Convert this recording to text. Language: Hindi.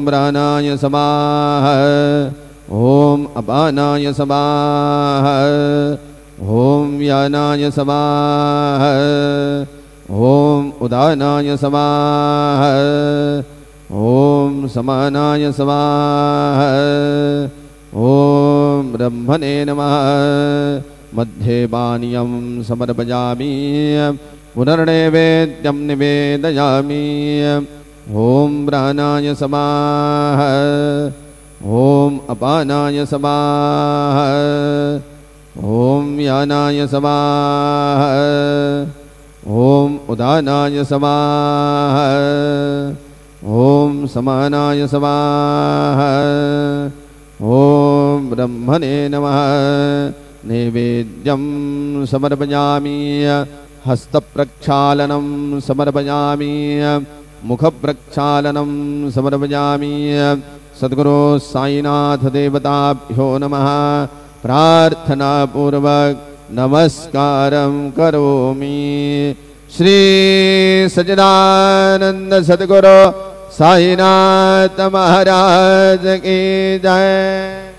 प्राणाय समाह ओम अपानाय समाह ओम व्यानाय समाह ओम उदानाय समाह ओम समानाय समाह ओम ब्रह्मणे नमः मध्ये पानीयं समर्पयामि पुनर्नैवेद्यं निवेदयामि ओम प्राणाय समाह ओम अपानाय समाह ओम व्यानाय समाह ओम उदानाय समाह ओम समानाय समाह ओम ब्रह्मणे नमः नैवेद्यं समर्पयामि हस्तप्रक्षालनं समर्पयामि मुखप्रक्षालनं समर्पयामि सद्गुरु साईनाथ देवताभ्यो नमः प्रार्थना पूर्वक नमस्कारं करोमि। श्री सच्चिदानंद सद्गुरु साईनाथ महाराज की जय।